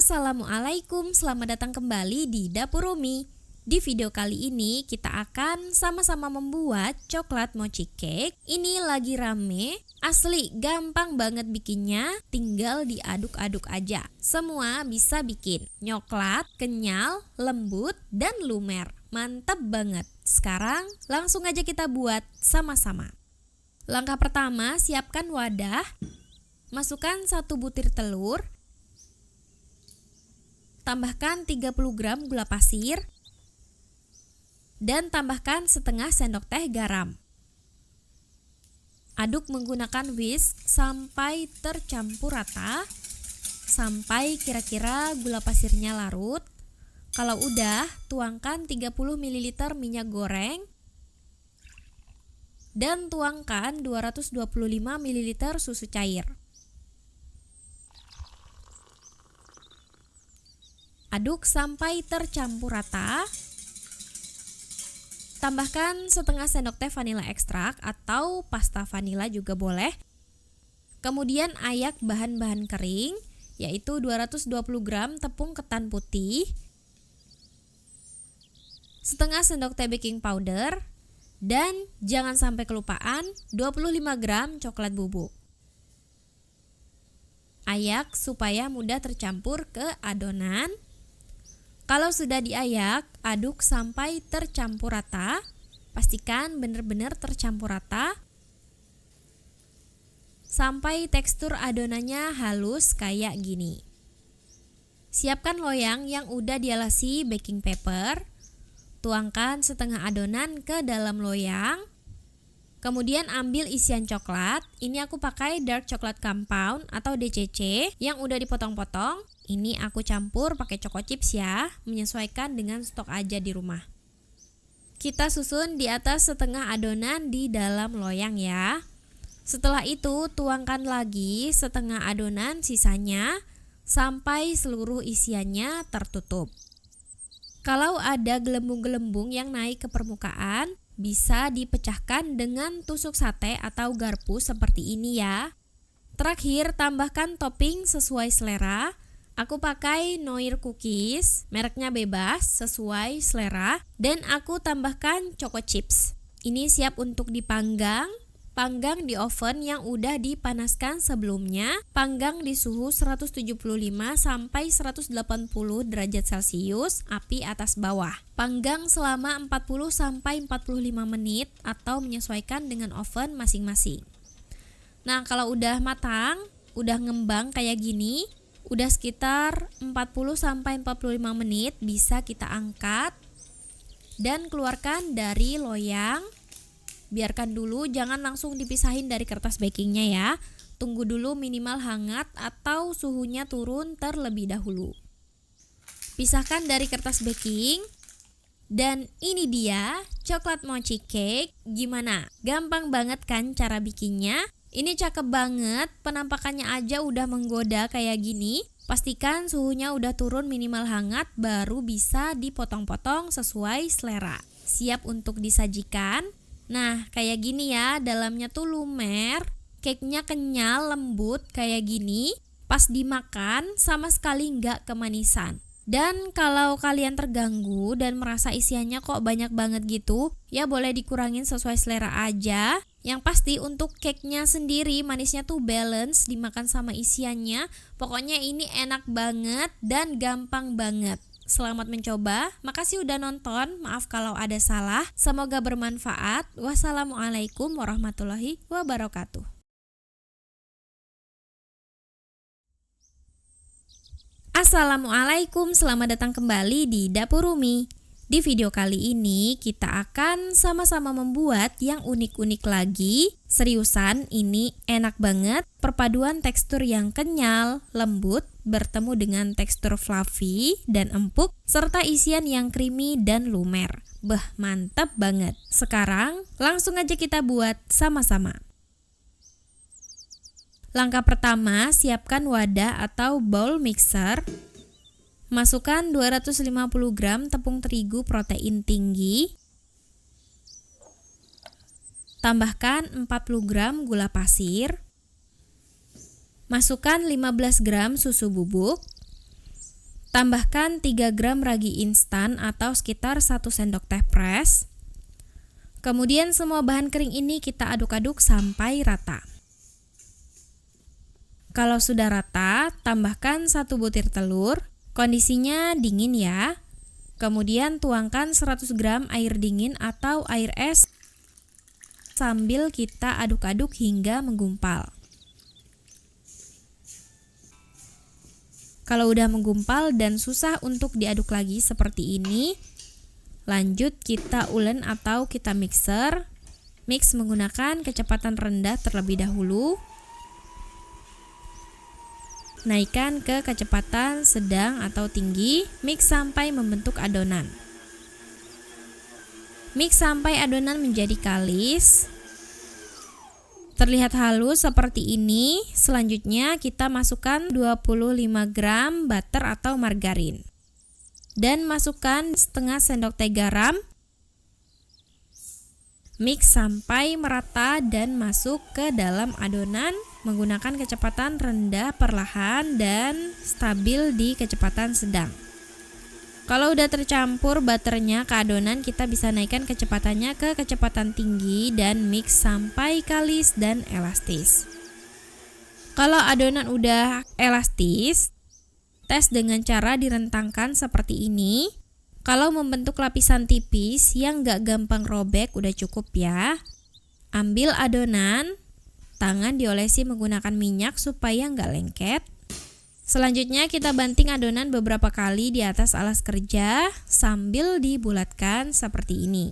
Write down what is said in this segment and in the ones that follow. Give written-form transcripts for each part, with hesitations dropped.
Assalamualaikum, selamat datang kembali di Dapur Umi. Di video kali ini kita akan sama-sama membuat coklat mochi cake. Ini lagi rame, asli gampang banget bikinnya, tinggal diaduk-aduk aja. Semua bisa bikin, nyoklat, kenyal, lembut, dan lumer. Mantap banget. Sekarang langsung aja kita buat sama-sama. Langkah pertama, siapkan wadah. Masukkan 1 butir telur. Tambahkan 30 gram gula pasir dan tambahkan setengah sendok teh garam. Aduk menggunakan whisk sampai tercampur rata, sampai kira-kira gula pasirnya larut. Kalau udah, tuangkan 30 ml minyak goreng dan tuangkan 225 ml susu cair. Aduk sampai tercampur rata. Tambahkan setengah sendok teh vanila ekstrak atau pasta vanila juga boleh. Kemudian ayak bahan-bahan kering, yaitu 220 gram tepung ketan putih, setengah sendok teh baking powder, dan jangan sampai kelupaan 25 gram coklat bubuk. Ayak supaya mudah tercampur ke adonan. Kalau sudah diayak, aduk sampai tercampur rata. Pastikan benar-benar tercampur rata sampai tekstur adonannya halus kayak gini. Siapkan loyang yang udah dialasi baking paper. Tuangkan setengah adonan ke dalam loyang. Kemudian ambil isian coklat. Ini aku pakai dark chocolate compound atau DCC yang udah dipotong-potong. Ini aku campur pakai choco chips ya, menyesuaikan dengan stok aja di rumah. Kita susun di atas setengah adonan di dalam loyang ya. Setelah itu tuangkan lagi setengah adonan sisanya sampai seluruh isiannya tertutup. Kalau ada gelembung-gelembung yang naik ke permukaan, bisa dipecahkan dengan tusuk sate atau garpu seperti ini ya. Terakhir, tambahkan topping sesuai selera. Aku pakai Noir cookies, mereknya bebas, sesuai selera. Dan aku tambahkan choco chips. Ini siap untuk dipanggang. Panggang di oven yang udah dipanaskan sebelumnya. Panggang di suhu 175 sampai 180 derajat Celcius, api atas bawah. Panggang selama 40 sampai 45 menit atau menyesuaikan dengan oven masing-masing. Nah, kalau udah matang, udah ngembang kayak gini, udah sekitar 40 sampai 45 menit, bisa kita angkat dan keluarkan dari loyang. Biarkan dulu, jangan langsung dipisahin dari kertas bakingnya ya. Tunggu dulu minimal hangat atau suhunya turun terlebih dahulu. Pisahkan dari kertas baking. Dan ini dia coklat mochi cake. Gimana? Gampang banget kan cara bikinnya? Ini cakep banget, penampakannya aja udah menggoda kayak gini. Pastikan suhunya udah turun minimal hangat, baru bisa dipotong-potong sesuai selera. Siap untuk disajikan. Nah, kayak gini ya, dalamnya tuh lumer, cake-nya kenyal, lembut kayak gini. Pas dimakan sama sekali nggak kemanisan. Dan kalau kalian terganggu dan merasa isiannya kok banyak banget gitu, ya boleh dikurangin sesuai selera aja. Yang pasti untuk cake-nya sendiri manisnya tuh balance dimakan sama isiannya. Pokoknya ini enak banget dan gampang banget. Selamat mencoba. Makasih udah nonton. Maaf kalau ada salah. Semoga bermanfaat. Wassalamualaikum warahmatullahi wabarakatuh. Assalamualaikum, selamat datang kembali di Dapur Umi. Di video kali ini kita akan sama-sama membuat yang unik-unik lagi. Seriusan, ini enak banget. Perpaduan tekstur yang kenyal, lembut, bertemu dengan tekstur fluffy dan empuk, serta isian yang creamy dan lumer. Mantap banget. Sekarang langsung aja kita buat sama-sama. Langkah pertama, siapkan wadah atau bowl mixer. Masukkan 250 gram tepung terigu protein tinggi. Tambahkan 40 gram gula pasir. Masukkan 15 gram susu bubuk. Tambahkan 3 gram ragi instan atau sekitar 1 sendok teh fresh. Kemudian semua bahan kering ini kita aduk-aduk sampai rata. Kalau sudah rata, tambahkan 1 butir telur. Kondisinya dingin ya. Kemudian tuangkan 100 gram air dingin atau air es sambil kita aduk-aduk hingga menggumpal. Kalau udah menggumpal dan susah untuk diaduk lagi seperti ini, lanjut kita ulen atau kita mixer. Mix menggunakan kecepatan rendah terlebih dahulu. Naikkan ke kecepatan sedang atau tinggi, mix sampai membentuk adonan. Mix sampai adonan menjadi kalis. Terlihat halus seperti ini. Selanjutnya kita masukkan 25 gram butter atau margarin. Dan masukkan setengah sendok teh garam. Mix sampai merata dan masuk ke dalam adonan menggunakan kecepatan rendah perlahan dan stabil di kecepatan sedang. Kalau udah tercampur butternya ke adonan, kita bisa naikkan kecepatannya ke kecepatan tinggi dan mix sampai kalis dan elastis. Kalau adonan udah elastis, tes dengan cara direntangkan seperti ini. Kalau membentuk lapisan tipis yang gak gampang robek udah cukup ya. Ambil adonan, tangan diolesi menggunakan minyak supaya gak lengket. Selanjutnya kita banting adonan beberapa kali di atas alas kerja sambil dibulatkan seperti ini.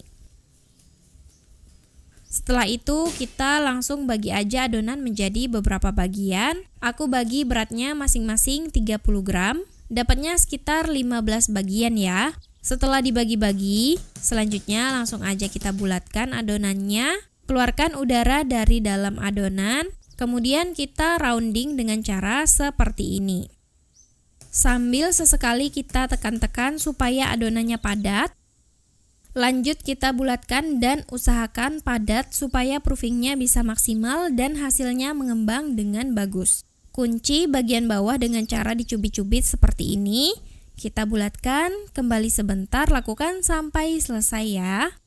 Setelah itu kita langsung bagi aja adonan menjadi beberapa bagian. Aku bagi beratnya masing-masing 30 gram. Dapatnya sekitar 15 bagian ya. Setelah dibagi-bagi, selanjutnya langsung aja kita bulatkan adonannya. Keluarkan udara dari dalam adonan. Kemudian kita rounding dengan cara seperti ini. Sambil sesekali kita tekan-tekan supaya adonannya padat. Lanjut kita bulatkan dan usahakan padat supaya proofingnya bisa maksimal dan hasilnya mengembang dengan bagus. Kunci bagian bawah dengan cara dicubit-cubit seperti ini. Kita bulatkan, kembali sebentar, lakukan sampai selesai ya.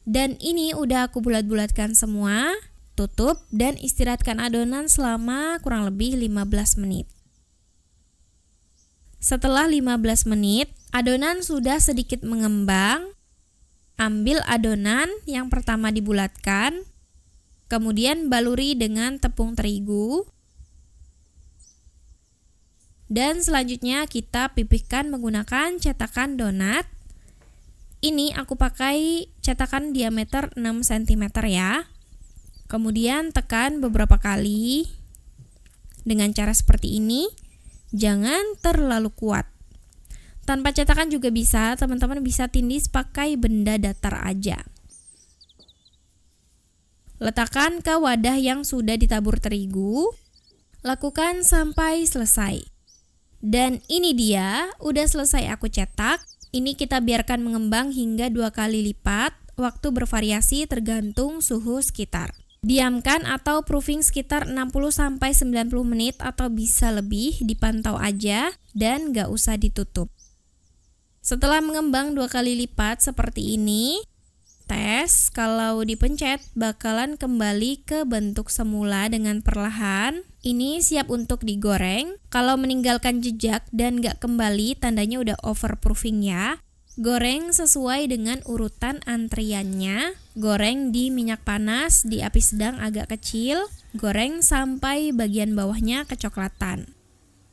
Dan ini udah aku bulat-bulatkan semua. Tutup dan istirahatkan adonan selama kurang lebih 15 menit. Setelah 15 menit, adonan sudah sedikit mengembang. Ambil adonan yang pertama dibulatkan, kemudian baluri dengan tepung terigu. Dan selanjutnya kita pipihkan menggunakan cetakan donat. Ini aku pakai cetakan diameter 6 cm ya. Kemudian tekan beberapa kali dengan cara seperti ini. Jangan terlalu kuat. Tanpa cetakan juga bisa, teman-teman bisa tindis pakai benda datar aja. Letakkan ke wadah yang sudah ditabur terigu. Lakukan sampai selesai. Dan ini dia, udah selesai aku cetak. Ini kita biarkan mengembang hingga 2 kali lipat. Waktu bervariasi tergantung suhu sekitar. Diamkan atau proofing sekitar 60-90 menit atau bisa lebih, dipantau aja dan gak usah ditutup. Setelah mengembang 2 kali lipat seperti ini, tes kalau dipencet bakalan kembali ke bentuk semula dengan perlahan. Ini siap untuk digoreng. Kalau meninggalkan jejak dan gak kembali, tandanya udah overproofing ya. Goreng sesuai dengan urutan antriannya. Goreng di minyak panas di api sedang agak kecil. Goreng sampai bagian bawahnya kecoklatan.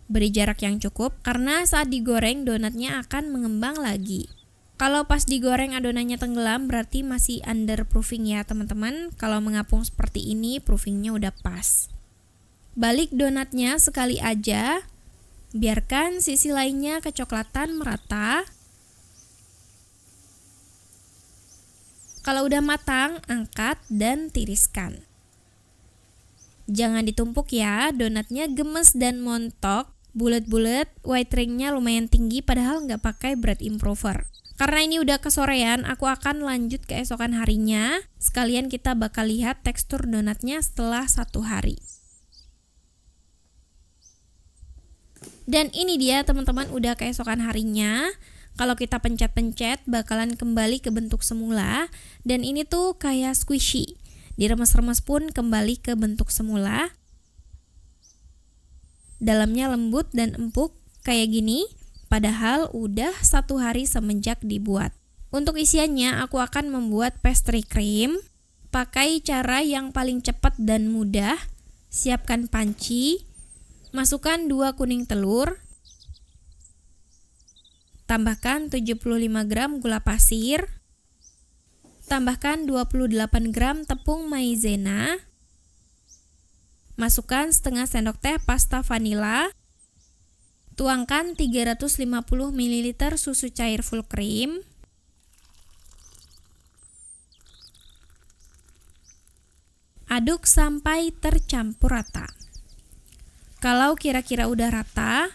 Beri jarak yang cukup karena saat digoreng donatnya akan mengembang lagi. Kalau pas digoreng adonannya tenggelam berarti masih underproofing ya teman-teman. Kalau mengapung seperti ini proofingnya udah pas. Balik donatnya sekali aja. Biarkan sisi lainnya kecoklatan merata. Kalau udah matang, angkat dan tiriskan. Jangan ditumpuk ya, donatnya gemes dan montok, bulat-bulat, white ringnya lumayan tinggi padahal nggak pakai bread improver. Karena ini udah kesorean, aku akan lanjut keesokan harinya. Sekalian kita bakal lihat tekstur donatnya setelah 1 hari. Dan ini dia teman-teman, udah keesokan harinya. Kalau kita pencet-pencet bakalan kembali ke bentuk semula. Dan ini tuh kayak squishy. Diremes-remes pun kembali ke bentuk semula. Dalamnya lembut dan empuk kayak gini. Padahal udah 1 hari semenjak dibuat. Untuk isiannya aku akan membuat pastry cream. Pakai cara yang paling cepat dan mudah. Siapkan panci. Masukkan 2 kuning telur. Tambahkan 75 gram gula pasir. Tambahkan 28 gram tepung maizena. Masukkan setengah sendok teh pasta vanila. Tuangkan 350 ml susu cair full cream. Aduk sampai tercampur rata. Kalau kira-kira udah rata,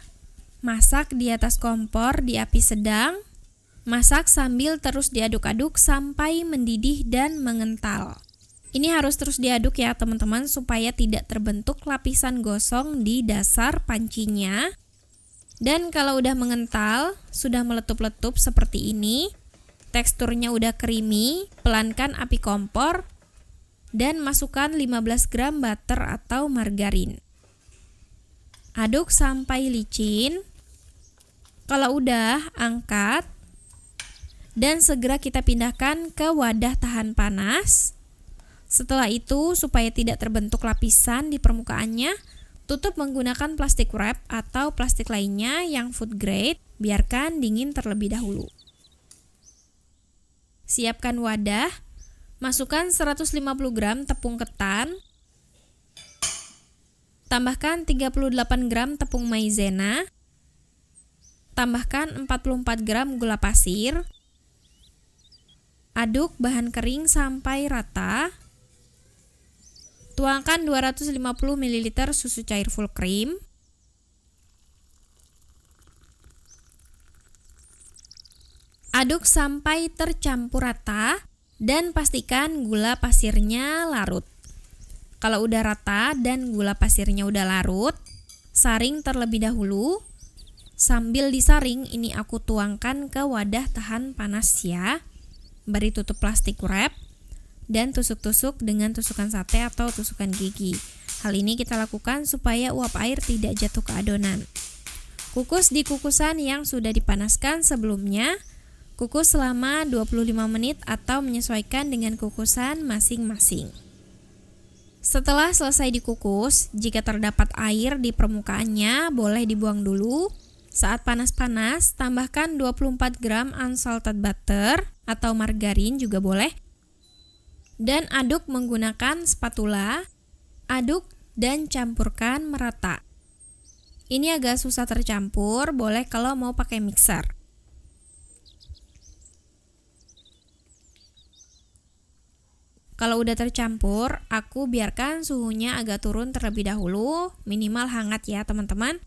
masak di atas kompor di api sedang. Masak sambil terus diaduk-aduk sampai mendidih dan mengental. Ini harus terus diaduk ya teman-teman, supaya tidak terbentuk lapisan gosong di dasar pancinya. Dan kalau udah mengental, sudah meletup-letup seperti ini, teksturnya udah creamy, pelankan api kompor dan masukkan 15 gram butter atau margarin. Aduk sampai licin. Kalau udah, angkat dan segera kita pindahkan ke wadah tahan panas. Setelah itu, supaya tidak terbentuk lapisan di permukaannya, tutup menggunakan plastik wrap atau plastik lainnya yang food grade. Biarkan dingin terlebih dahulu. Siapkan wadah. Masukkan 150 gram tepung ketan. Tambahkan 38 gram tepung maizena. Tambahkan 44 gram gula pasir. Aduk bahan kering sampai rata. Tuangkan 250 ml susu cair full cream. Aduk sampai tercampur rata dan pastikan gula pasirnya larut. Kalau udah rata dan gula pasirnya udah larut, saring terlebih dahulu. Sambil disaring, ini aku tuangkan ke wadah tahan panas ya. Beri tutup plastik wrap dan tusuk-tusuk dengan tusukan sate atau tusukan gigi. Hal ini kita lakukan supaya uap air tidak jatuh ke adonan. Kukus di kukusan yang sudah dipanaskan sebelumnya. Kukus selama 25 menit atau menyesuaikan dengan kukusan masing-masing. Setelah selesai dikukus, jika terdapat air di permukaannya, boleh dibuang dulu. Saat panas-panas, tambahkan 24 gram unsalted butter atau margarin juga boleh. Dan aduk menggunakan spatula. Aduk dan campurkan merata. Ini agak susah tercampur, boleh kalau mau pakai mixer. Kalau udah tercampur, aku biarkan suhunya agak turun terlebih dahulu, minimal hangat ya teman-teman.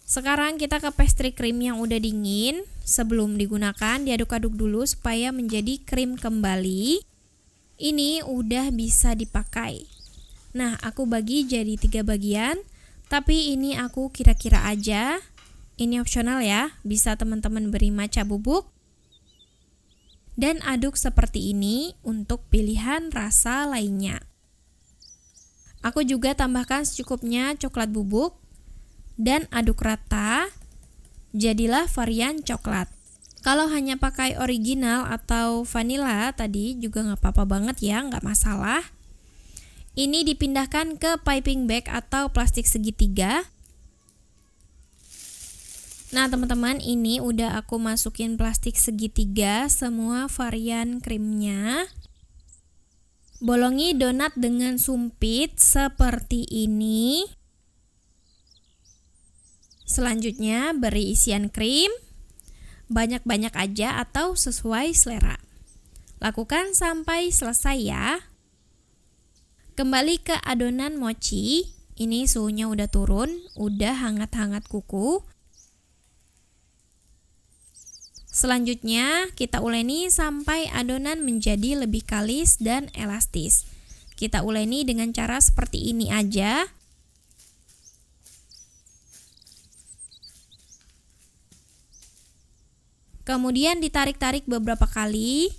Sekarang kita ke pastry cream yang udah dingin. Sebelum digunakan, diaduk-aduk dulu supaya menjadi krim kembali. Ini udah bisa dipakai. Nah, aku bagi jadi 3 bagian, tapi ini aku kira-kira aja. Ini opsional ya, bisa teman-teman beri maca bubuk. Dan aduk seperti ini untuk pilihan rasa lainnya. Aku juga tambahkan secukupnya coklat bubuk dan aduk rata. Jadilah varian coklat. Kalau hanya pakai original atau vanilla tadi juga nggak apa-apa banget ya, nggak masalah. Ini dipindahkan ke piping bag atau plastik segitiga. Nah teman-teman, ini udah aku masukin plastik segitiga semua varian krimnya. Bolongi donat dengan sumpit seperti ini. Selanjutnya beri isian krim. Banyak-banyak aja atau sesuai selera. Lakukan sampai selesai ya. Kembali ke adonan mochi. Ini suhunya udah turun, udah hangat-hangat kuku. Selanjutnya kita uleni sampai adonan menjadi lebih kalis dan elastis. Kita uleni dengan cara seperti ini aja. Kemudian ditarik-tarik beberapa kali.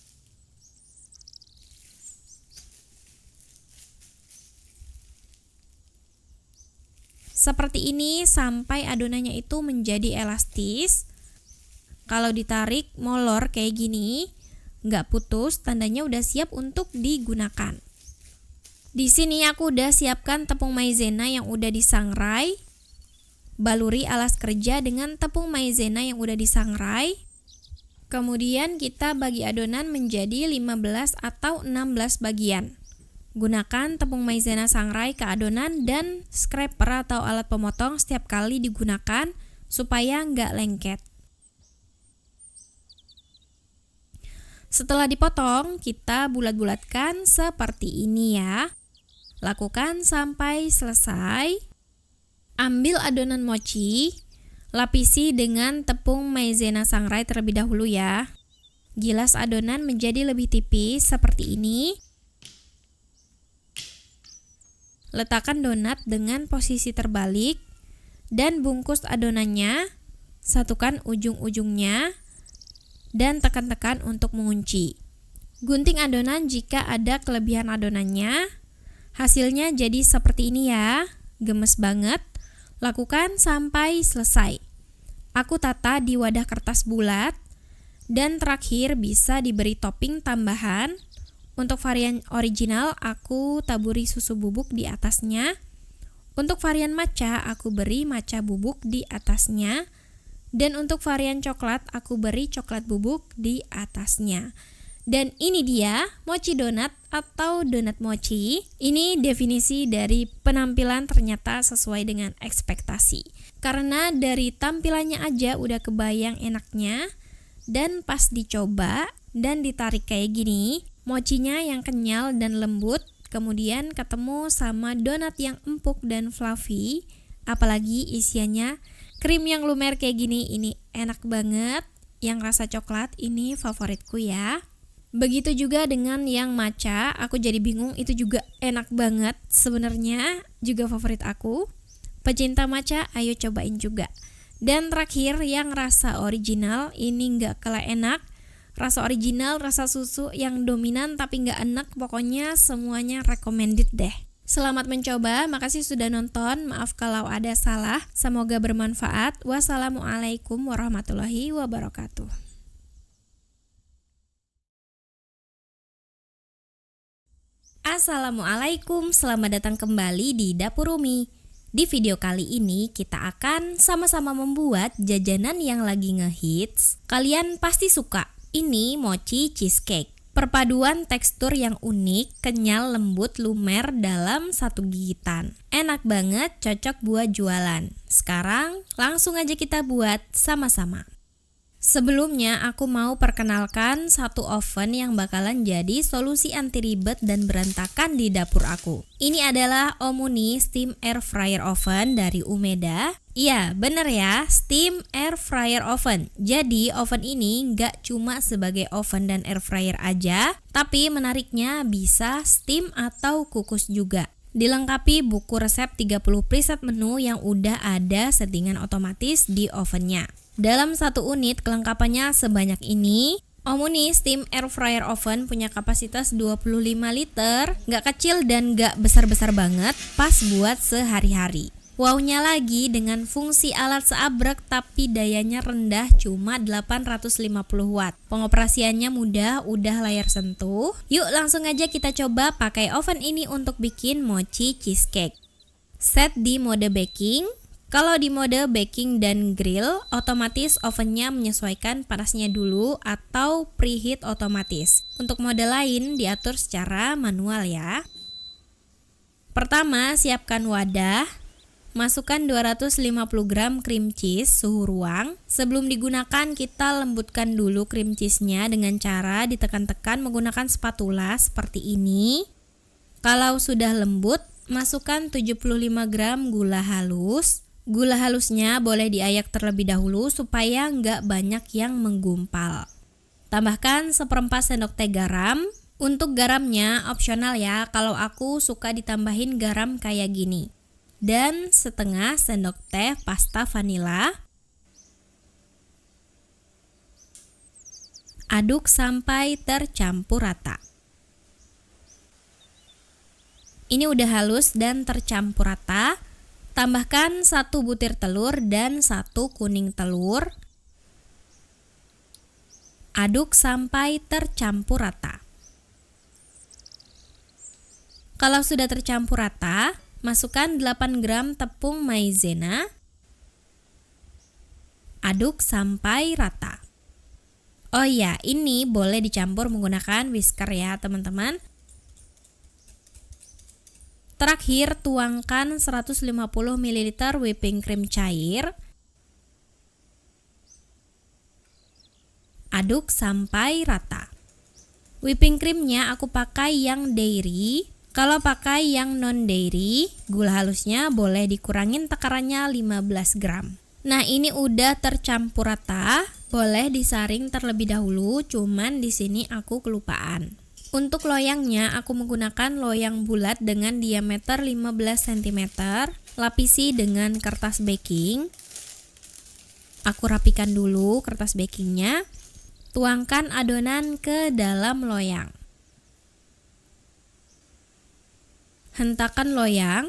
Seperti ini sampai adonannya itu menjadi elastis. Kalau ditarik molor kayak gini, nggak putus, tandanya udah siap untuk digunakan. Di sini aku udah siapkan tepung maizena yang udah disangrai. Baluri alas kerja dengan tepung maizena yang udah disangrai. Kemudian kita bagi adonan menjadi 15 atau 16 bagian. Gunakan tepung maizena sangrai ke adonan dan scraper atau alat pemotong setiap kali digunakan supaya nggak lengket. Setelah dipotong, kita bulat-bulatkan seperti ini ya. Lakukan sampai selesai. Ambil adonan mochi, lapisi dengan tepung maizena sangrai terlebih dahulu ya. Gilas adonan menjadi lebih tipis seperti ini. Letakkan donat dengan posisi terbalik dan bungkus adonannya. Satukan ujung-ujungnya dan tekan-tekan untuk mengunci. Gunting adonan jika ada kelebihan adonannya. Hasilnya jadi seperti ini ya. Gemes banget. Lakukan sampai selesai. Aku tata di wadah kertas bulat. Dan terakhir bisa diberi topping tambahan. Untuk varian original aku taburi susu bubuk di atasnya. Untuk varian matcha aku beri matcha bubuk di atasnya. Dan untuk varian coklat aku beri coklat bubuk di atasnya. Dan ini dia mochi donat atau donat mochi. Ini definisi dari penampilan ternyata sesuai dengan ekspektasi. Karena dari tampilannya aja udah kebayang enaknya. Dan pas dicoba dan ditarik kayak gini, mochinya yang kenyal dan lembut, kemudian ketemu sama donat yang empuk dan fluffy, apalagi isiannya krim yang lumer kayak gini, ini enak banget. Yang rasa coklat ini favoritku ya. Begitu juga dengan yang matcha, aku jadi bingung, itu juga enak banget. Sebenarnya juga favorit aku. Pecinta matcha, ayo cobain juga. Dan terakhir yang rasa original, ini nggak kalah enak. Rasa original, rasa susu yang dominan tapi nggak enak, pokoknya semuanya recommended deh. Selamat mencoba, makasih sudah nonton, maaf kalau ada salah, semoga bermanfaat. Wassalamualaikum warahmatullahi wabarakatuh. Assalamualaikum, selamat datang kembali di Dapur Umi. Di video kali ini kita akan sama-sama membuat jajanan yang lagi ngehits. Kalian pasti suka. Ini mochi cheesecake. Perpaduan tekstur yang unik, kenyal, lembut, lumer dalam satu gigitan. Enak banget, cocok buat jualan. Sekarang langsung aja kita buat sama-sama. Sebelumnya aku mau perkenalkan satu oven yang bakalan jadi solusi anti ribet dan berantakan di dapur aku. Ini adalah Omuni Steam Air Fryer Oven dari Umeda. Iya, bener ya, Steam Air Fryer Oven. Jadi oven ini nggak cuma sebagai oven dan air fryer aja, tapi menariknya bisa steam atau kukus juga. Dilengkapi buku resep 30 preset menu yang udah ada settingan otomatis di ovennya. Dalam satu unit kelengkapannya sebanyak ini. Omuni Steam Air Fryer Oven punya kapasitas 25 liter, nggak kecil dan nggak besar-besar banget, pas buat sehari-hari. Wow-nya lagi dengan fungsi alat seabrek tapi dayanya rendah, cuma 850 watt. Pengoperasiannya mudah, udah layar sentuh. Yuk langsung aja kita coba pakai oven ini untuk bikin mochi cheesecake. Set di mode baking. Kalau di mode baking dan grill, otomatis ovennya menyesuaikan panasnya dulu atau preheat otomatis. Untuk mode lain diatur secara manual ya. Pertama, siapkan wadah. Masukkan 250 gram cream cheese suhu ruang. Sebelum digunakan, kita lembutkan dulu cream cheese-nya dengan cara ditekan-tekan menggunakan spatula seperti ini. Kalau sudah lembut, masukkan 75 gram gula halus. Gula halusnya boleh diayak terlebih dahulu supaya nggak banyak yang menggumpal. Tambahkan 1/4 sendok teh garam. Untuk garamnya opsional ya, kalau aku suka ditambahin garam kayak gini. Dan setengah sendok teh pasta vanila. Aduk sampai tercampur rata. Ini udah halus dan tercampur rata. Tambahkan 1 butir telur dan 1 kuning telur. Aduk sampai tercampur rata. Kalau sudah tercampur rata, masukkan 8 gram tepung maizena. Aduk sampai rata. Oh iya, ini boleh dicampur menggunakan whisker ya teman-teman. Terakhir, tuangkan 150 ml whipping cream cair. Aduk sampai rata. Whipping creamnya aku pakai yang dairy. Kalau pakai yang non dairy, gula halusnya boleh dikurangin takarannya 15 gram. Nah, ini udah tercampur rata, boleh disaring terlebih dahulu, cuman di sini aku kelupaan. Untuk loyangnya, aku menggunakan loyang bulat dengan diameter 15 cm, lapisi dengan kertas baking. Aku rapikan dulu kertas bakingnya, tuangkan adonan ke dalam loyang. Hentakan loyang.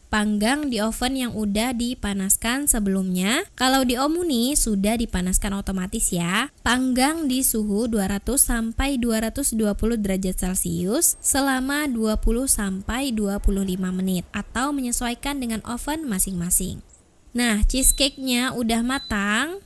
Panggang di oven yang udah dipanaskan sebelumnya. Kalau di Omuni sudah dipanaskan otomatis ya. Panggang di suhu 200 sampai 220 derajat Celcius selama 20 sampai 25 menit atau menyesuaikan dengan oven masing-masing. Nah, cheesecake-nya udah matang.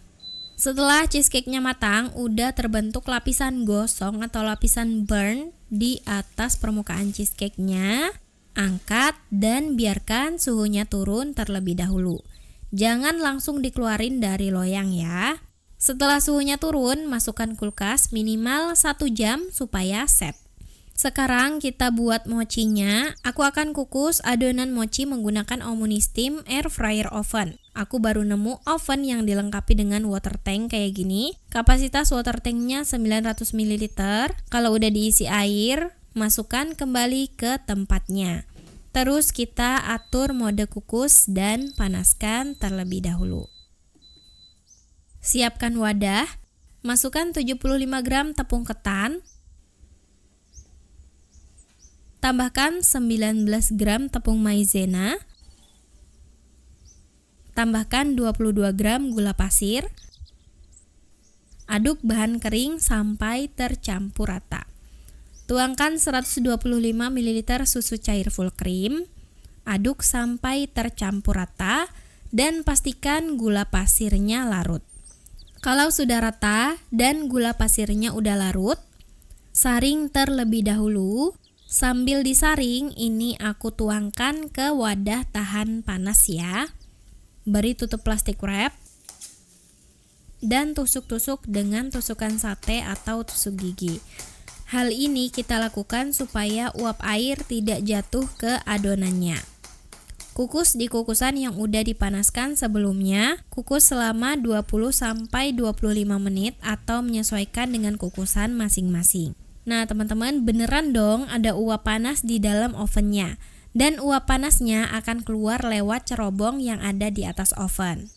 Setelah cheesecake-nya matang, udah terbentuk lapisan gosong atau lapisan burn di atas permukaan cheesecake-nya. Angkat dan biarkan suhunya turun terlebih dahulu. Jangan langsung dikeluarin dari loyang ya. Setelah suhunya turun, masukkan kulkas minimal 1 jam supaya set. Sekarang kita buat mochinya. Aku akan kukus adonan mochi menggunakan Omuni Steam Air Fryer Oven. Aku baru nemu oven yang dilengkapi dengan water tank kayak gini. Kapasitas water tanknya 900 ml. Kalau udah diisi air, masukkan kembali ke tempatnya. Terus kita atur mode kukus dan panaskan terlebih dahulu. Siapkan wadah, masukkan 75 gram tepung ketan. Tambahkan 19 gram tepung maizena. Tambahkan 22 gram gula pasir. Aduk bahan kering sampai tercampur rata. Tuangkan 125 ml susu cair full cream. Aduk sampai tercampur rata dan pastikan gula pasirnya larut. Kalau sudah rata dan gula pasirnya udah larut, saring terlebih dahulu. Sambil disaring, ini aku tuangkan ke wadah tahan panas ya. Beri tutup plastik wrap dan tusuk-tusuk dengan tusukan sate atau tusuk gigi. Hal ini kita lakukan supaya uap air tidak jatuh ke adonannya. Kukus di kukusan yang udah dipanaskan sebelumnya. Kukus selama 20-25 menit atau menyesuaikan dengan kukusan masing-masing. Nah teman-teman, beneran dong ada uap panas di dalam ovennya. Dan uap panasnya akan keluar lewat cerobong yang ada di atas oven.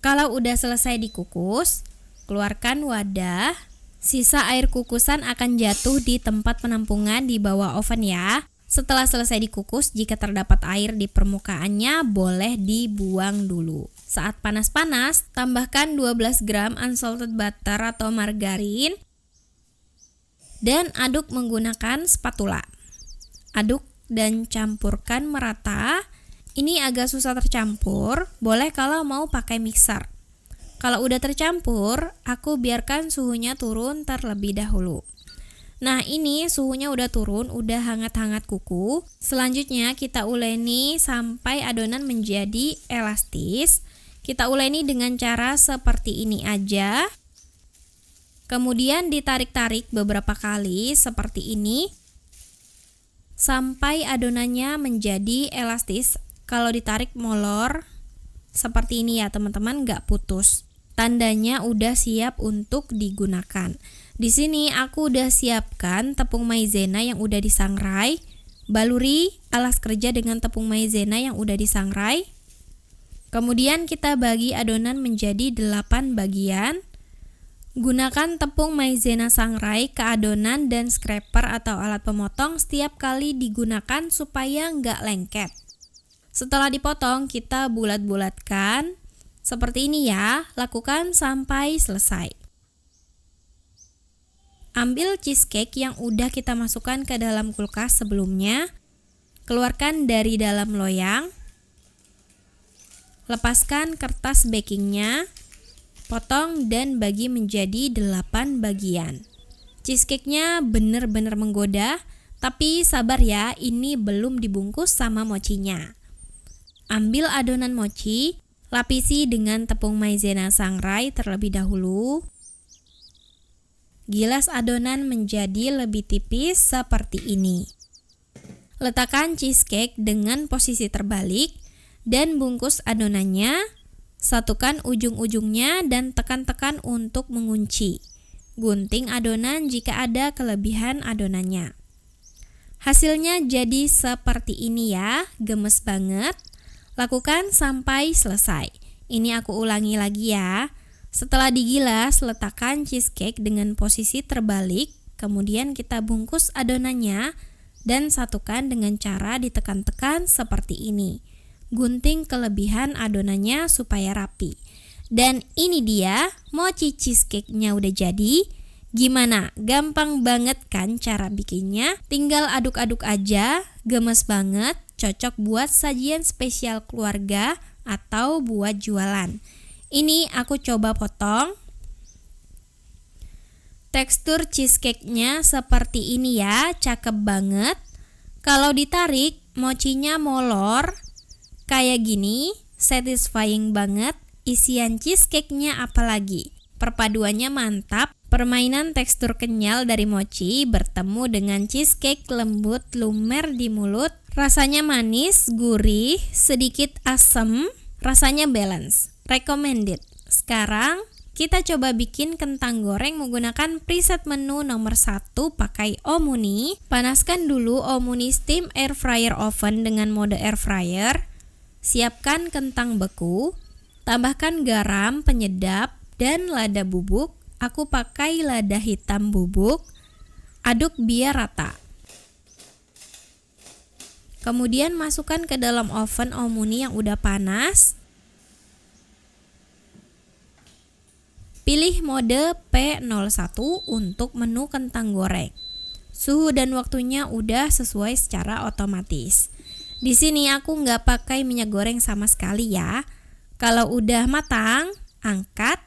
Kalau udah selesai dikukus, keluarkan wadah. Sisa air kukusan akan jatuh di tempat penampungan di bawah oven ya. Setelah selesai dikukus, jika terdapat air di permukaannya, boleh dibuang dulu. Saat panas-panas, tambahkan 12 gram unsalted butter atau margarin dan aduk menggunakan spatula. Aduk dan campurkan merata. Ini agak susah tercampur, boleh kalau mau pakai mixer. Kalau udah tercampur, aku biarkan suhunya turun terlebih dahulu. Nah ini suhunya udah turun, udah hangat-hangat kuku. Selanjutnya kita uleni sampai adonan menjadi elastis. Kita uleni dengan cara seperti ini aja. Kemudian ditarik-tarik beberapa kali seperti ini. Sampai adonannya menjadi elastis. Kalau ditarik molor seperti ini ya teman-teman, nggak putus. Tandanya udah siap untuk digunakan. Di sini aku udah siapkan tepung maizena yang udah disangrai, baluri alas kerja dengan tepung maizena yang udah disangrai. Kemudian kita bagi adonan menjadi 8 bagian. Gunakan tepung maizena sangrai ke adonan dan scraper atau alat pemotong setiap kali digunakan supaya nggak lengket. Setelah dipotong, kita bulat-bulatkan. Seperti ini ya, lakukan sampai selesai. Ambil cheesecake yang udah kita masukkan ke dalam kulkas sebelumnya. Keluarkan dari dalam loyang. Lepaskan kertas bakingnya. Potong dan bagi menjadi 8 bagian. Cheesecake-nya bener-bener menggoda, tapi sabar ya, ini belum dibungkus sama mochinya. Ambil adonan mochi, lapisi dengan tepung maizena sangrai terlebih dahulu. Gilas adonan menjadi lebih tipis seperti ini. Letakkan cheesecake dengan posisi terbalik dan bungkus adonannya. Satukan ujung-ujungnya dan tekan-tekan untuk mengunci. Gunting adonan jika ada kelebihan adonannya. Hasilnya jadi seperti ini ya, gemes banget. Lakukan sampai selesai. Ini aku ulangi lagi ya. Setelah digilas, letakkan cheesecake dengan posisi terbalik, kemudian kita bungkus adonannya dan satukan dengan cara ditekan-tekan seperti ini. Gunting kelebihan adonannya supaya rapi. Dan ini dia, mochi cheesecake-nya udah jadi. Gimana? Gampang banget kan cara bikinnya? Tinggal aduk-aduk aja, gemes banget, cocok buat sajian spesial keluarga atau buat jualan. Ini aku coba potong. Tekstur cheesecake-nya seperti ini ya, cakep banget. Kalau ditarik, mochinya molor. Kayak gini, satisfying banget. Isian cheesecake-nya apalagi. Perpaduannya mantap. Permainan tekstur kenyal dari mochi bertemu dengan cheesecake lembut lumer di mulut. Rasanya manis, gurih, sedikit asam. Rasanya balance. Recommended. Sekarang kita coba bikin kentang goreng menggunakan preset menu nomor 1 pakai Omuni. Panaskan dulu Omuni Steam Air Fryer Oven dengan mode air fryer. Siapkan kentang beku, tambahkan garam, penyedap, dan lada bubuk. Aku pakai lada hitam bubuk. Aduk biar rata. Kemudian masukkan ke dalam oven Omuni yang udah panas. Pilih mode P01 untuk menu kentang goreng. Suhu dan waktunya udah sesuai secara otomatis. Di sini aku nggak pakai minyak goreng sama sekali ya. Kalau udah matang, angkat.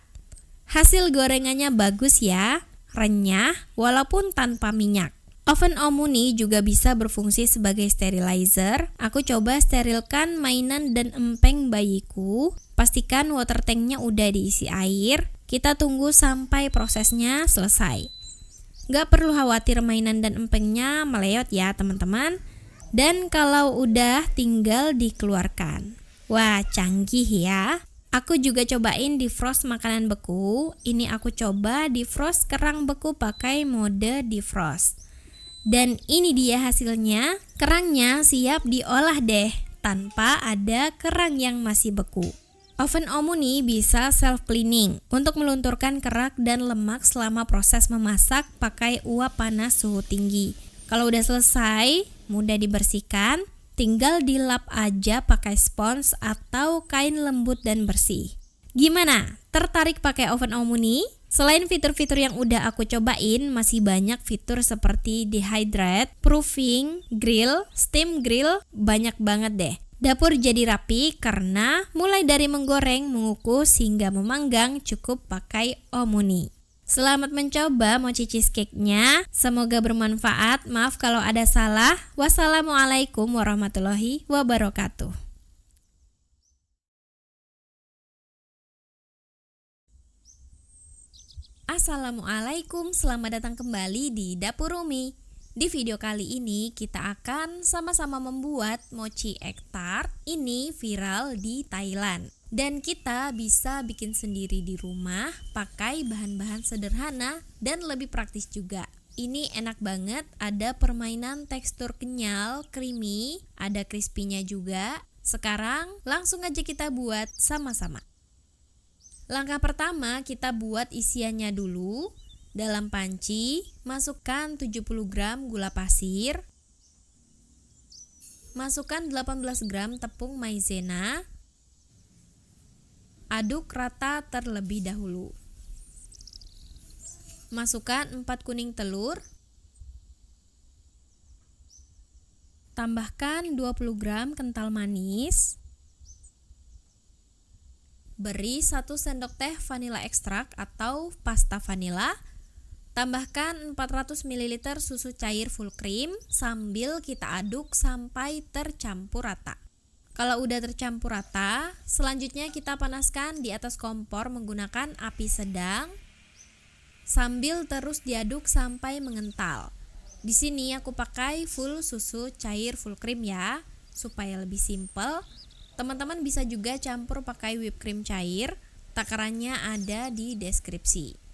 Hasil gorengannya bagus ya, renyah walaupun tanpa minyak. Oven Omuni juga bisa berfungsi sebagai sterilizer. Aku coba sterilkan mainan dan empeng bayiku. Pastikan water tanknya udah diisi air. Kita tunggu sampai prosesnya selesai. Nggak perlu khawatir mainan dan empengnya melewat ya teman-teman. Dan kalau udah tinggal dikeluarkan. Wah, canggih ya. Aku juga cobain defrost makanan beku. Ini aku coba defrost kerang beku pakai mode defrost. Dan ini dia hasilnya. Kerangnya siap diolah deh tanpa ada kerang yang masih beku. Oven Omuni bisa self cleaning untuk melunturkan kerak dan lemak selama proses memasak pakai uap panas suhu tinggi. Kalau udah selesai, mudah dibersihkan, tinggal dilap aja pakai spons atau kain lembut dan bersih. Gimana? Tertarik pakai oven Omuni? Selain fitur-fitur yang udah aku cobain, masih banyak fitur seperti dehydrate, proofing, grill, steam grill, banyak banget deh. Dapur jadi rapi karena mulai dari menggoreng, mengukus, hingga memanggang cukup pakai Omuni. Selamat mencoba mochi cheesecake-nya. Semoga bermanfaat. Maaf kalau ada salah. Wassalamualaikum warahmatullahi wabarakatuh. Assalamualaikum, selamat datang kembali di Dapur Umi. Di video kali ini kita akan sama-sama membuat mochi egg tart. Ini viral di Thailand. Dan kita bisa bikin sendiri di rumah pakai bahan-bahan sederhana dan lebih praktis juga. Ini enak banget, ada permainan tekstur kenyal, creamy, ada crispy-nya juga. Sekarang langsung aja kita buat sama-sama. Langkah pertama, kita buat isiannya dulu. Dalam panci, masukkan 70 gram gula pasir, masukkan 18 gram tepung maizena, aduk rata terlebih dahulu. Masukkan 4 kuning telur, tambahkan 20 gram kental manis, beri 1 sendok teh vanila ekstrak atau pasta vanila, tambahkan 400 ml susu cair full cream sambil kita aduk sampai tercampur rata. Kalau udah tercampur rata, selanjutnya kita panaskan di atas kompor menggunakan api sedang sambil terus diaduk sampai mengental. Di sini aku pakai full susu cair full cream ya, supaya lebih simple. Teman-teman bisa juga campur pakai whipped cream cair, takarannya ada di deskripsi.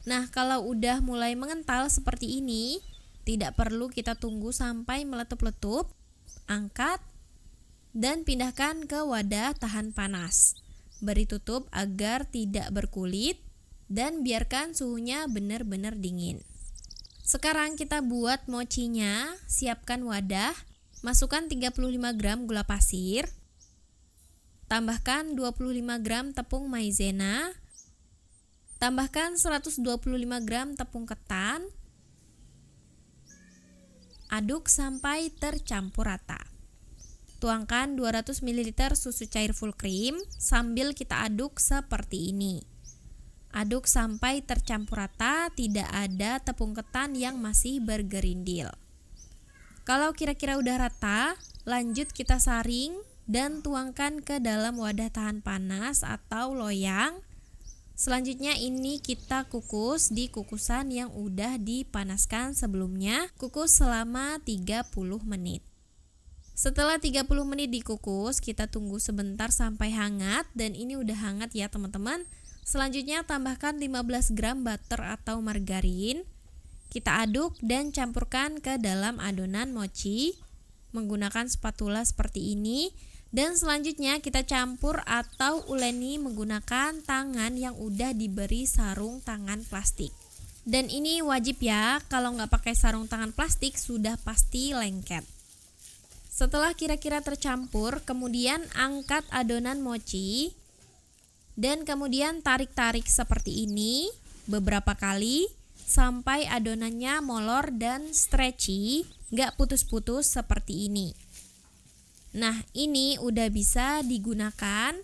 Nah, kalau udah mulai mengental seperti ini, tidak perlu kita tunggu sampai meletup-letup. Angkat dan pindahkan ke wadah tahan panas. Beri tutup agar tidak berkulit dan biarkan suhunya benar-benar dingin. Sekarang kita buat mochinya. Siapkan wadah, masukkan 35 gram gula pasir, tambahkan 25 gram tepung maizena, tambahkan 125 gram tepung ketan, aduk sampai tercampur rata. Tuangkan 200 ml susu cair full cream sambil kita aduk seperti ini. Aduk sampai tercampur rata, tidak ada tepung ketan yang masih bergerindil. Kalau kira-kira udah rata, lanjut kita saring dan tuangkan ke dalam wadah tahan panas atau loyang. Selanjutnya ini kita kukus di kukusan yang udah dipanaskan sebelumnya. Kukus selama 30 menit. Setelah 30 menit dikukus, kita tunggu sebentar sampai hangat, dan ini udah hangat ya teman-teman. Selanjutnya tambahkan 15 gram butter atau margarin. Kita aduk dan campurkan ke dalam adonan mochi menggunakan spatula seperti ini. Dan selanjutnya kita campur atau uleni menggunakan tangan yang udah diberi sarung tangan plastik. Dan ini wajib ya, kalau nggak pakai sarung tangan plastik sudah pasti lengket. Setelah kira-kira tercampur, kemudian angkat adonan mochi dan kemudian tarik-tarik seperti ini beberapa kali sampai adonannya molor dan stretchy, nggak putus-putus seperti ini. Nah, ini udah bisa digunakan.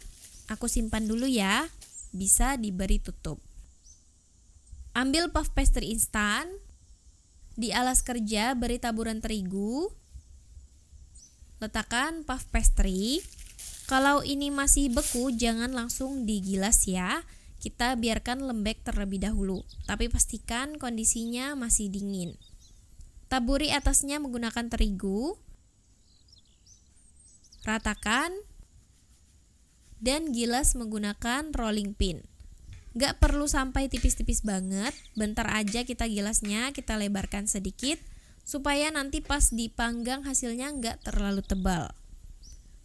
Aku simpan dulu ya. Bisa diberi tutup. Ambil puff pastry instan. Di alas kerja beri taburan terigu. Letakkan puff pastry. Kalau ini masih beku, jangan langsung digilas ya. Kita biarkan lembek terlebih dahulu. Tapi pastikan kondisinya masih dingin. Taburi atasnya menggunakan terigu. Ratakan dan gilas menggunakan rolling pin. Gak perlu sampai tipis-tipis banget, bentar aja kita gilasnya, kita lebarkan sedikit supaya nanti pas dipanggang hasilnya gak terlalu tebal.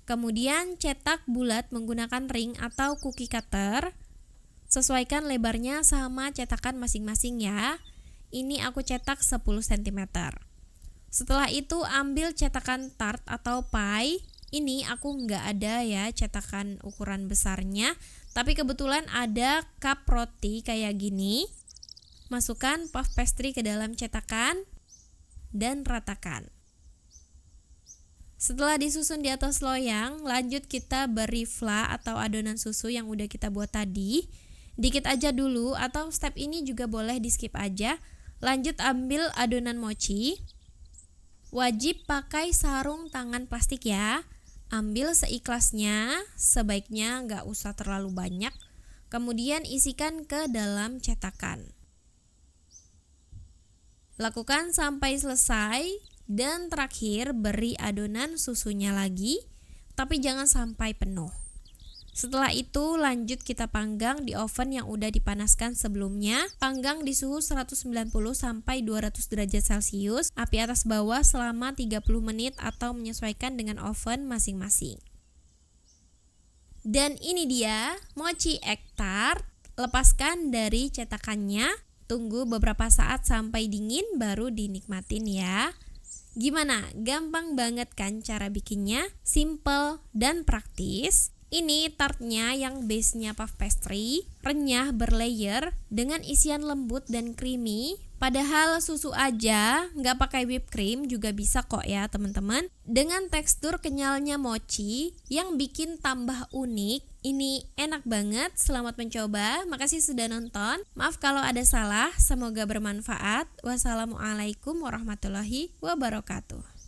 Kemudian cetak bulat menggunakan ring atau cookie cutter. Sesuaikan lebarnya sama cetakan masing-masing ya. Ini aku cetak 10 cm. Setelah itu ambil cetakan tart atau pie. Ini aku nggak ada ya cetakan ukuran besarnya, tapi kebetulan ada cup roti kayak gini. Masukkan puff pastry ke dalam cetakan dan ratakan. Setelah disusun di atas loyang, lanjut kita beri fla atau adonan susu yang udah kita buat tadi. Dikit aja dulu, atau step ini juga boleh di skip aja. Lanjut ambil adonan mochi. Wajib pakai sarung tangan plastik ya. Ambil seikhlasnya, sebaiknya nggak usah terlalu banyak. Kemudian isikan ke dalam cetakan. Lakukan sampai selesai dan terakhir beri adonan susunya lagi, tapi jangan sampai penuh. Setelah itu lanjut kita panggang di oven yang udah dipanaskan sebelumnya. Panggang di suhu 190 sampai 200 derajat Celcius, api atas bawah selama 30 menit atau menyesuaikan dengan oven masing-masing. Dan ini dia mochi egg tart. Lepaskan dari cetakannya, tunggu beberapa saat sampai dingin baru dinikmatin ya. Gimana? Gampang banget kan cara bikinnya? Simple dan praktis. Ini tartnya yang base-nya puff pastry, renyah berlayer dengan isian lembut dan creamy. Padahal susu aja, nggak pakai whipped cream juga bisa kok ya teman-teman. Dengan tekstur kenyalnya mochi yang bikin tambah unik. Ini enak banget, selamat mencoba. Makasih sudah nonton. Maaf kalau ada salah, semoga bermanfaat. Wassalamualaikum warahmatullahi wabarakatuh.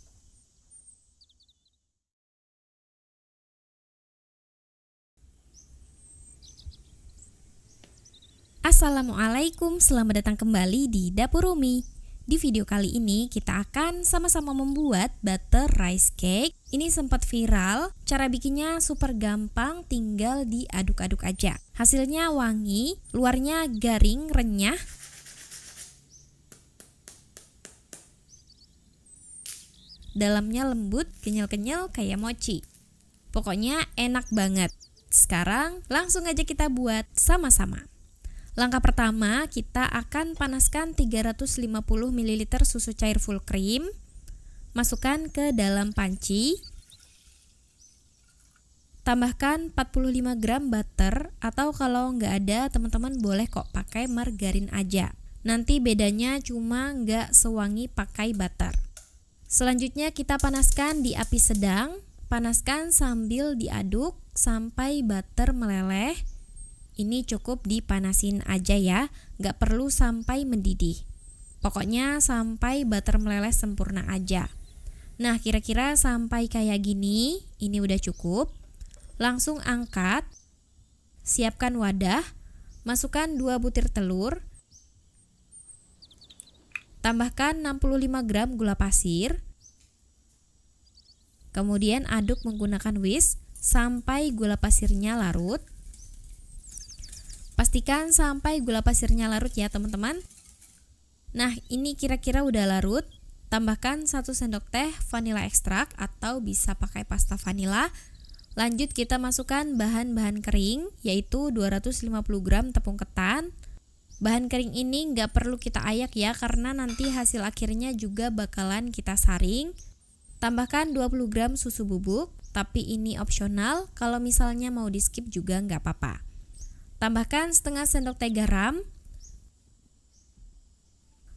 Assalamualaikum, selamat datang kembali di Dapur Umi. Di video kali ini kita akan sama-sama membuat butter rice cake. Ini sempat viral, cara bikinnya super gampang, tinggal diaduk-aduk aja. Hasilnya wangi, luarnya garing, renyah. Dalamnya lembut, kenyal-kenyal kayak mochi. Pokoknya enak banget. Sekarang langsung aja kita buat sama-sama. Langkah pertama, kita akan panaskan 350 ml susu cair full cream. Masukkan ke dalam panci. Tambahkan 45 gram butter, atau kalau nggak ada, teman-teman boleh kok pakai margarin aja. Nanti bedanya cuma nggak sewangi pakai butter. Selanjutnya kita panaskan di api sedang. Panaskan sambil diaduk sampai butter meleleh. Ini cukup dipanasin aja ya, nggak perlu sampai mendidih. Pokoknya sampai butter meleleh sempurna aja. Nah, kira-kira sampai kayak gini, ini udah cukup. Langsung angkat, siapkan wadah, masukkan 2 butir telur, tambahkan 65 gram gula pasir, kemudian aduk menggunakan whisk sampai gula pasirnya larut. Pastikan sampai gula pasirnya larut ya teman-teman. Nah, ini kira-kira udah larut. Tambahkan 1 sendok teh vanilla ekstrak atau bisa pakai pasta vanilla. Lanjut kita masukkan bahan-bahan kering, yaitu 250 gram tepung ketan. Bahan kering ini nggak perlu kita ayak ya, karena nanti hasil akhirnya juga bakalan kita saring. Tambahkan 20 gram susu bubuk, tapi ini opsional. Kalau misalnya mau di skip juga nggak apa-apa. Tambahkan setengah sendok teh garam.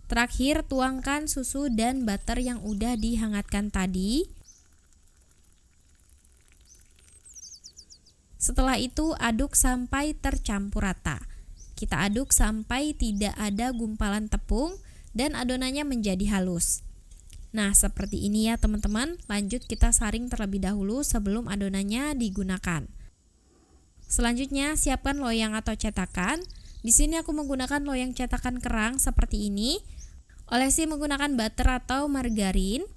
Terakhir tuangkan susu dan butter yang udah dihangatkan tadi. Setelah itu aduk sampai tercampur rata. Kita aduk sampai tidak ada gumpalan tepung dan adonannya menjadi halus. Nah, seperti ini ya teman-teman. Lanjut kita saring terlebih dahulu sebelum adonannya digunakan. Selanjutnya siapkan loyang atau cetakan. Di sini aku menggunakan loyang cetakan kerang seperti ini. Olesi menggunakan butter atau margarin.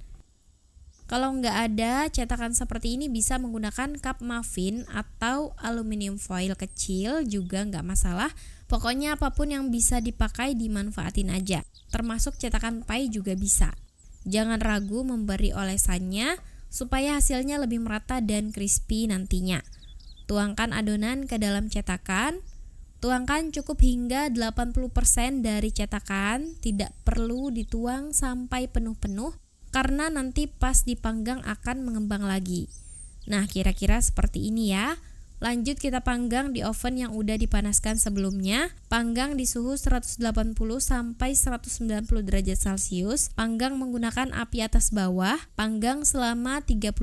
Kalau nggak ada cetakan seperti ini, bisa menggunakan cup muffin atau aluminium foil kecil juga nggak masalah. Pokoknya apapun yang bisa dipakai dimanfaatin aja. Termasuk cetakan pie juga bisa. Jangan ragu memberi olesannya supaya hasilnya lebih merata dan crispy nantinya. Tuangkan adonan ke dalam cetakan. Tuangkan cukup hingga 80% dari cetakan, tidak perlu dituang sampai penuh-penuh karena nanti pas dipanggang akan mengembang lagi. Nah, kira-kira seperti ini ya. Lanjut kita panggang di oven yang udah dipanaskan sebelumnya. Panggang di suhu 180 sampai 190 derajat Celcius. Panggang menggunakan api atas bawah. Panggang selama 35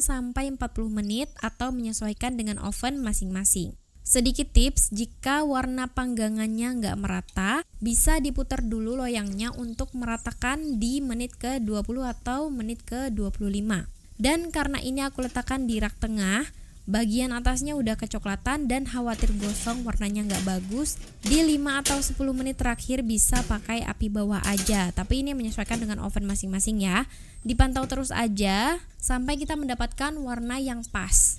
sampai 40 menit atau menyesuaikan dengan oven masing-masing. Sedikit tips, jika warna panggangannya nggak merata, bisa diputar dulu loyangnya untuk meratakan di menit ke-20 atau menit ke-25. Dan karena ini aku letakkan di rak tengah, bagian atasnya udah kecoklatan dan khawatir gosong warnanya nggak bagus, di 5 atau 10 menit terakhir bisa pakai api bawah aja. Tapi ini menyesuaikan dengan oven masing-masing ya. Dipantau terus aja sampai kita mendapatkan warna yang pas.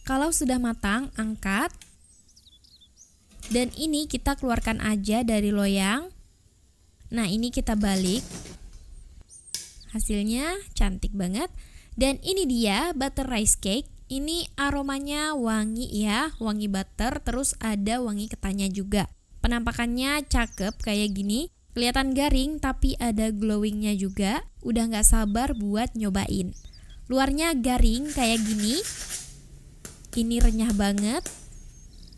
Kalau sudah matang, angkat. Dan ini kita keluarkan aja dari loyang. Nah, ini kita balik. Hasilnya cantik banget. Dan ini dia butter rice cake. Ini aromanya wangi ya, wangi butter, terus ada wangi ketannya juga. Penampakannya cakep kayak gini, kelihatan garing tapi ada glowingnya juga. Udah gak sabar buat nyobain. Luarnya garing kayak gini, ini renyah banget,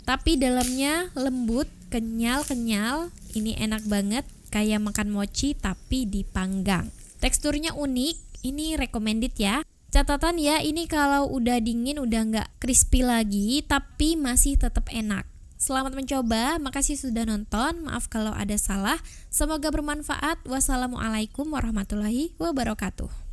tapi dalamnya lembut, kenyal-kenyal. Ini enak banget, kayak makan mochi tapi dipanggang. Teksturnya unik, ini recommended ya. Catatan ya, ini kalau udah dingin udah nggak crispy lagi, tapi masih tetap enak. Selamat mencoba, makasih sudah nonton, maaf kalau ada salah. Semoga bermanfaat. Wassalamualaikum warahmatullahi wabarakatuh.